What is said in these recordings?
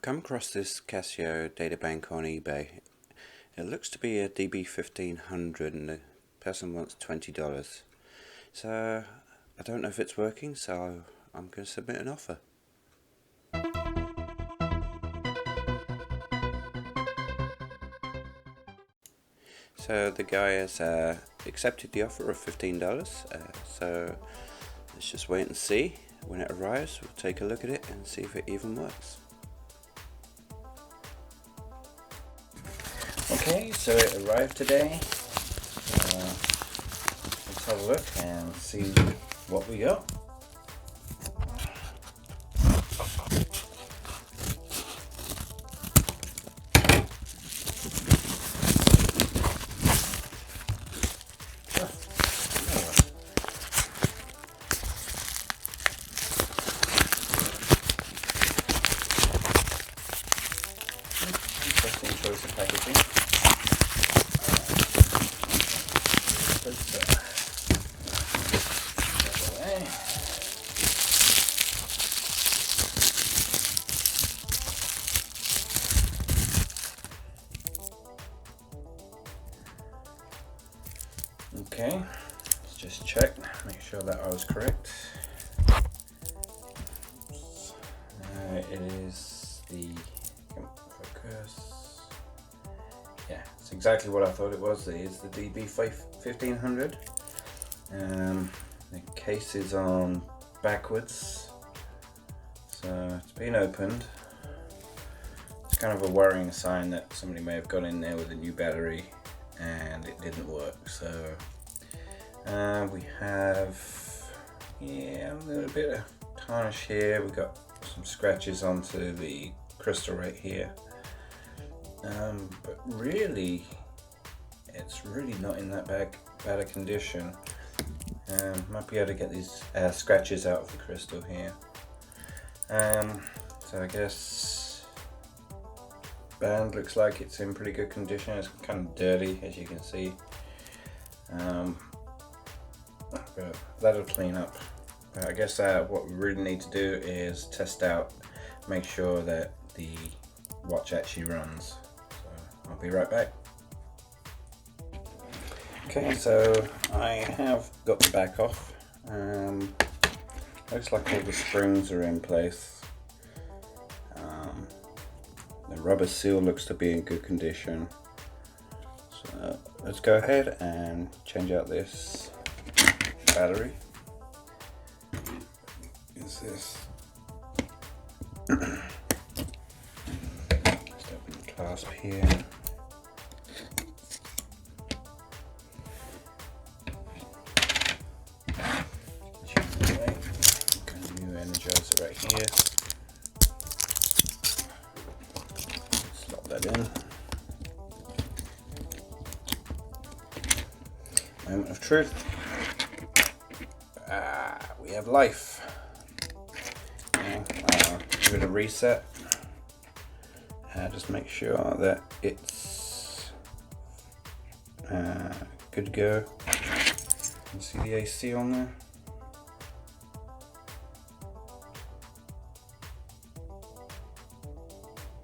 come across this Casio Data Bank on eBay. It looks to be a DB1500 and the person wants $20. So I don't know if it's working, so I'm going to submit an offer. So the guy has accepted the offer of $15, so let's just wait and see. When it arrives, we'll take a look at it and see if it even works. Okay, so it arrived today. Let's have a look and see what we got. Interesting choice of packaging. Okay, let's just check, make sure that I was correct. It is the focus. Yeah, it's exactly what I thought it was. It is the DB1500. The case is on backwards, so it's been opened. It's kind of a worrying sign that somebody may have gone in there with a new battery and it didn't work. So we have a little bit of tarnish here. We've got some scratches onto the crystal right here, but really it's really not in that bad a condition. Might be able to get these scratches out of the crystal here. So I guess band looks like it's in pretty good condition. It's kind of dirty, as you can see, but that'll clean up. I guess what we really need to do is test out, make sure that the watch actually runs. So I'll be right back. Okay, so I have got the back off. Looks like all the springs are in place. The rubber seal looks to be in good condition. So let's go ahead and change out this battery. Is this? Just open the clasp here. New energizer right here. Slot that in. Moment of truth. We have life. Give it a reset. Just make sure that it's good to go. You see the AC on there?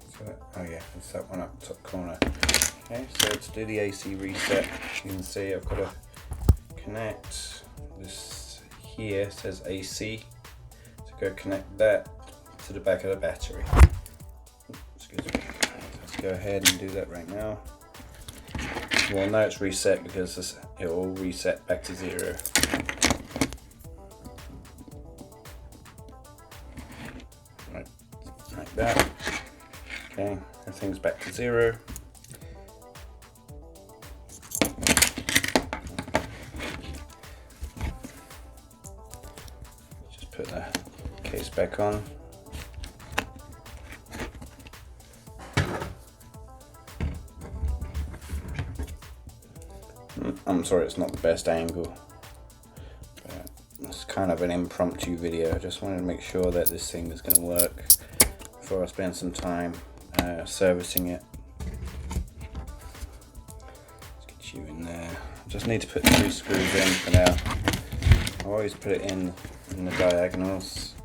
So, oh yeah, it's that one up the top corner. Okay, so let's do the AC reset. You can see I've got to connect this here. It says AC. So go connect that to the back of the battery. Excuse me. Let's go ahead and do that right now. Well, now it's reset because it will reset back to 0. Right, like that. Okay, everything's back to 0. Just put the case back on. I'm sorry, it's not the best angle, but it's kind of an impromptu video. I just wanted to make sure that this thing is going to work before I spend some time servicing it. Let's get you in there. Just need to put 2 screws in for now. I always put it in the diagonals,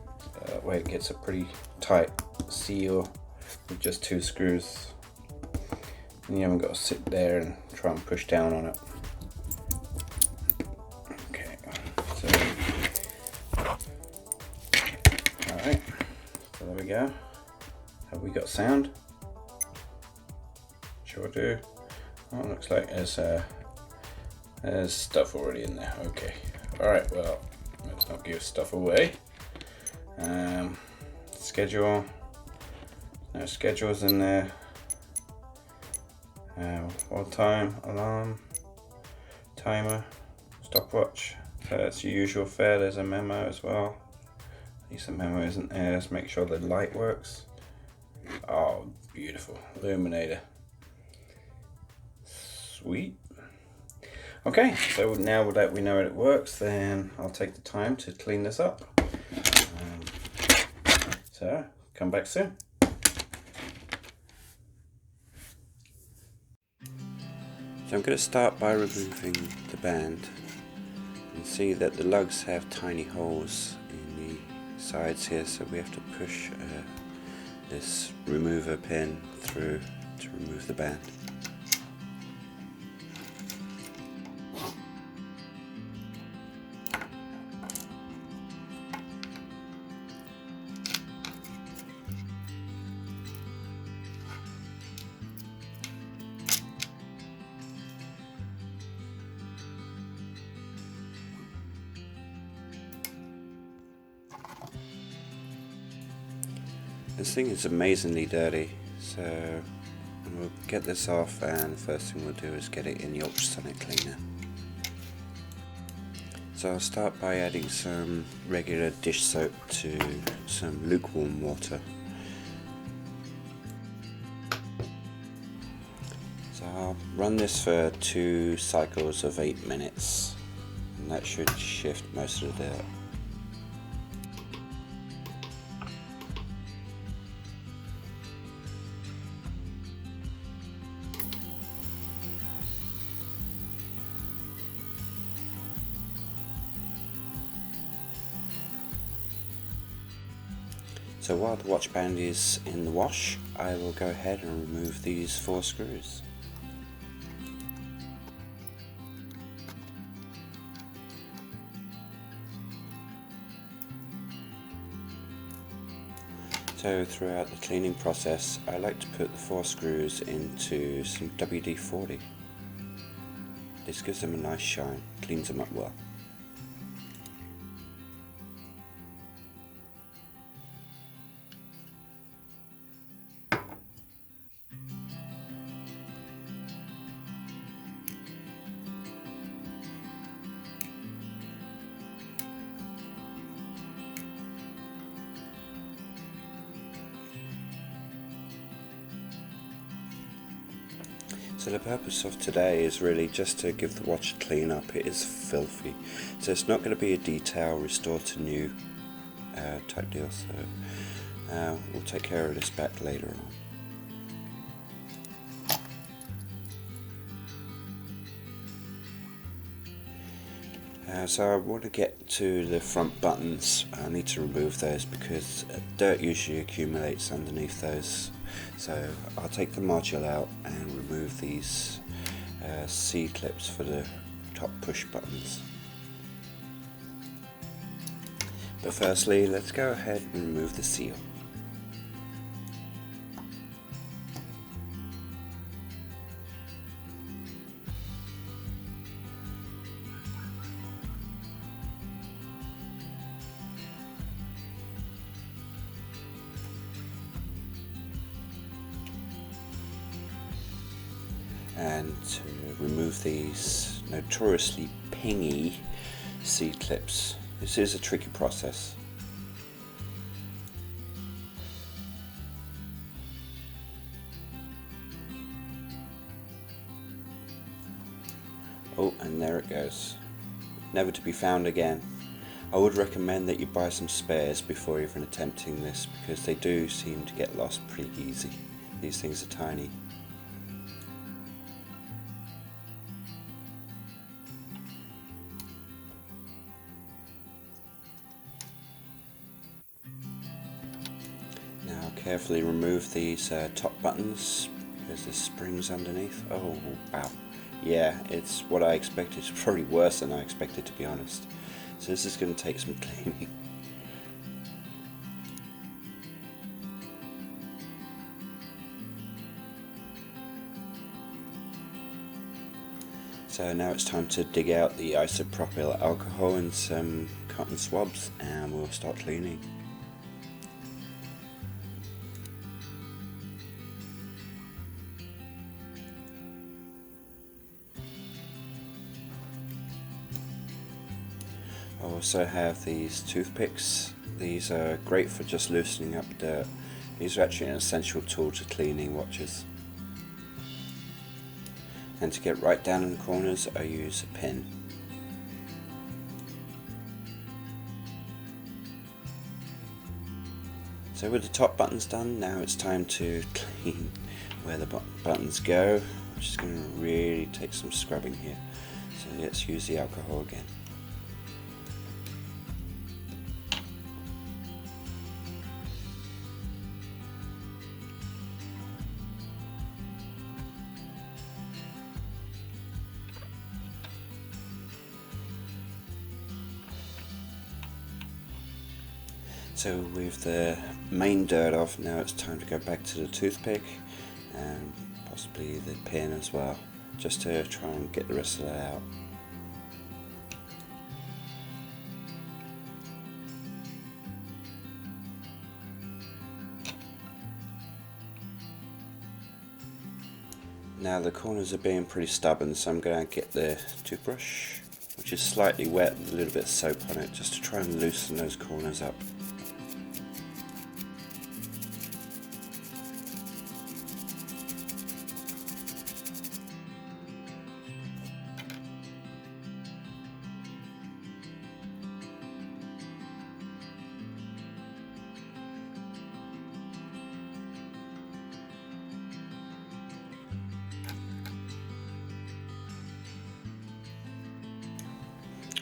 that way it gets a pretty tight seal with just 2 screws. And you haven't got to sit there and try and push down on it. Okay, so alright, so there we go. Have we got sound? Sure do. Oh, it looks like there's stuff already in there. Okay, alright, well, let's not give stuff away. Schedule, no schedules in there. What time, alarm, timer, stopwatch. So that's your usual fare. There's a memo as well. At least the memo isn't there. Let's make sure the light works. Oh, beautiful. Illuminator. Sweet. Okay, so now that we know it works, then I'll take the time to clean this up. So, come back soon. So I'm going to start by removing the band. You can see that the lugs have tiny holes in the sides here, so we have to push this remover pin through to remove the band. This thing is amazingly dirty, so we'll get this off, and the first thing we'll do is get it in the ultrasonic cleaner. So I'll start by adding some regular dish soap to some lukewarm water. So I'll run this for 2 cycles of 8 minutes, and that should shift most of the dirt. So while the watch band is in the wash, I will go ahead and remove these 4 screws. So throughout the cleaning process, I like to put the 4 screws into some WD-40. This gives them a nice shine, cleans them up well. So the purpose of today is really just to give the watch a clean up. It is filthy, so it's not going to be a detail restore to new type deal, so we'll take care of this back later on. So I want to get to the front buttons. I need to remove those because dirt usually accumulates underneath those. So I'll take the module out and remove these C-clips for the top push buttons. But firstly, let's go ahead and remove the seal. And to remove these notoriously pingy C-clips. This is a tricky process. Oh, and there it goes. Never to be found again. I would recommend that you buy some spares before even attempting this, because they do seem to get lost pretty easy. These things are tiny. Now Carefully remove these top buttons because there's springs underneath. Oh wow, yeah, it's what I expected. It's probably worse than I expected, to be honest. So this is going to take some cleaning. So now it's time to dig out the isopropyl alcohol and some cotton swabs, and we'll start cleaning. I also have these toothpicks. These are great for just loosening up dirt. These are actually an essential tool to cleaning watches. And to get right down in the corners, I use a pin. So with the top buttons done, now it's time to clean where the buttons go, which is going to really take some scrubbing here. So let's use the alcohol again. So with the main dirt off, now it's time to go back to the toothpick and possibly the pin as well, just to try and get the rest of that out. Now the corners are being pretty stubborn, so I'm going to get the toothbrush, which is slightly wet with a little bit of soap on it, just to try and loosen those corners up.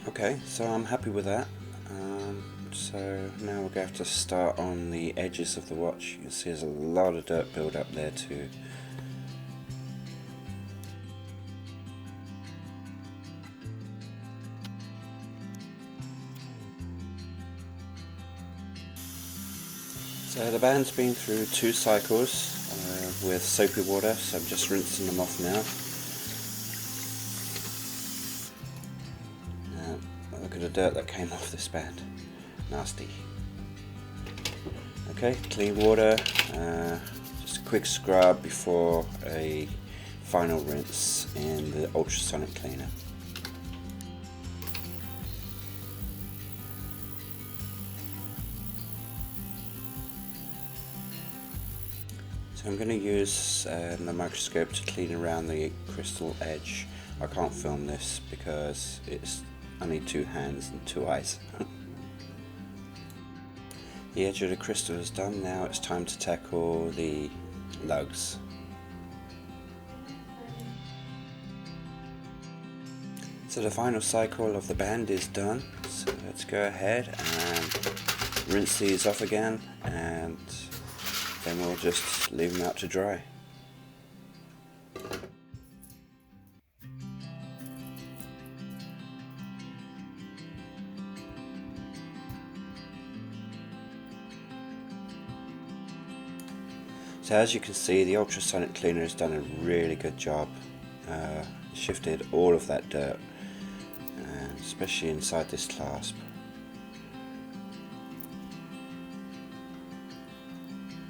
Okay, so I'm happy with that. So now we're going to have to start on the edges of the watch. You can see there's a lot of dirt build up there too. So the band's been through 2 cycles with soapy water, so I'm just rinsing them off now. Look at the dirt that came off this band. Nasty. Okay, clean water, just a quick scrub before a final rinse in the ultrasonic cleaner. So I'm going to use my microscope to clean around the crystal edge. I can't film this because I need 2 hands and 2 eyes. The edge of the crystal is done. Now it's time to tackle the lugs. So the final cycle of the band is done. So let's go ahead and rinse these off again, and then we'll just leave them out to dry. So as you can see, the ultrasonic cleaner has done a really good job. Shifted all of that dirt, especially inside this clasp.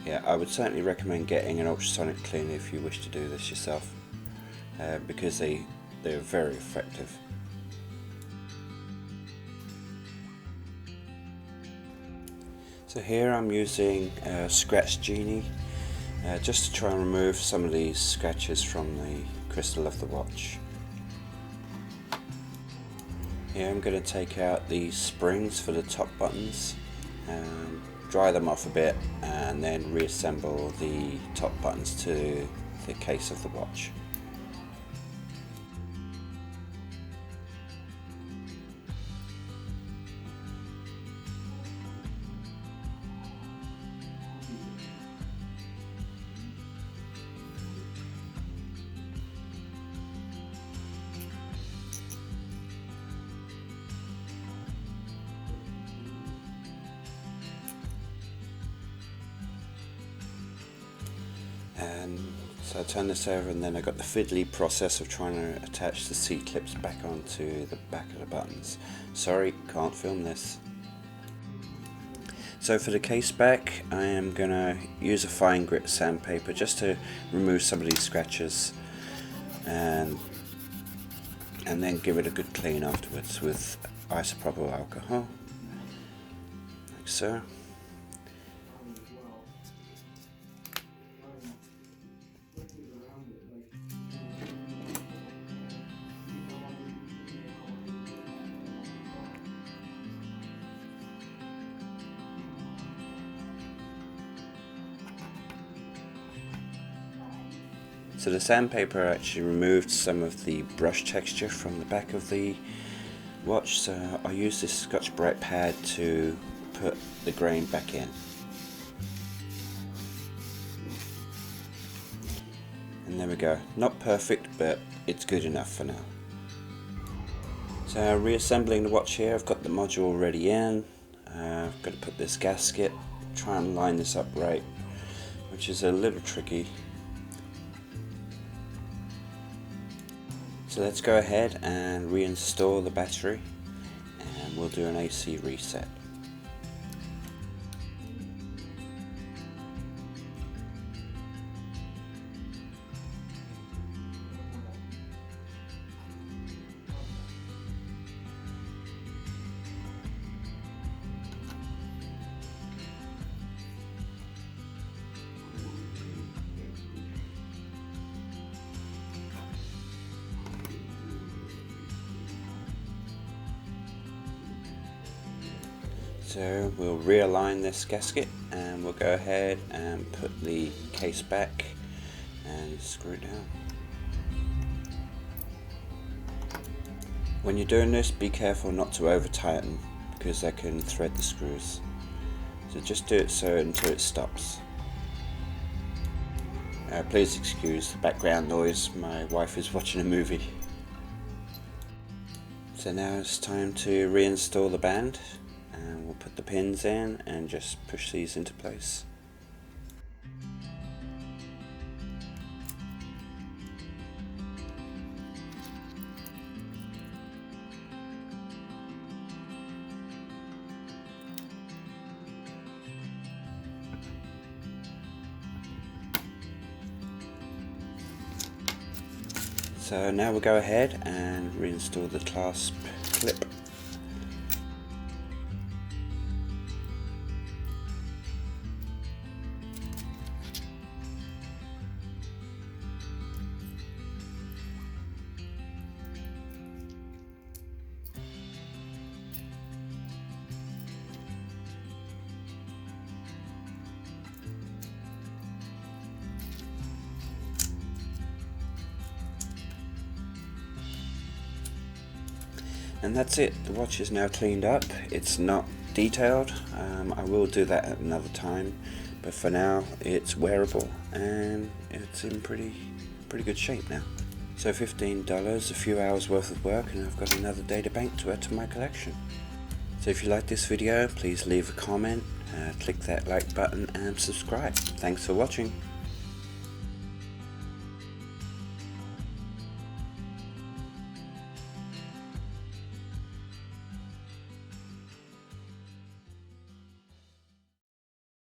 Yeah, I would certainly recommend getting an ultrasonic cleaner if you wish to do this yourself, because they're very effective. So here I'm using Scratch Genie, just to try and remove some of these scratches from the crystal of the watch. Here I'm going to take out the springs for the top buttons, dry them off a bit, and then reassemble the top buttons to the case of the watch. And so I turn this over, and then I got the fiddly process of trying to attach the C-clips back onto the back of the buttons. Sorry, can't film this. So for the case back, I am going to use a fine grit sandpaper just to remove some of these scratches, and then give it a good clean afterwards with isopropyl alcohol, like so. So the sandpaper actually removed some of the brush texture from the back of the watch, so I used this Scotch-Brite pad to put the grain back in. And there we go. Not perfect, but it's good enough for now. So reassembling the watch here, I've got the module already in. I've got to put this gasket, try and line this up right, which is a little tricky. So let's go ahead and reinstall the battery, and we'll do an AC reset. So we'll realign this gasket, and we'll go ahead and put the case back and screw it down. When you're doing this, be careful not to over tighten, because that can thread the screws. So just do it so until it stops. Please excuse the background noise, my wife is watching a movie. So now it's time to reinstall the band. And we'll put the pins in and just push these into place. So now we'll go ahead and reinstall the clasp clip. And that's it, the watch is now cleaned up. It's not detailed, I will do that at another time, but for now it's wearable and it's in pretty good shape now. So $15, a few hours worth of work, and I've got another Databank to add to my collection. So if you like this video, please leave a comment, click that like button and subscribe. Thanks for watching.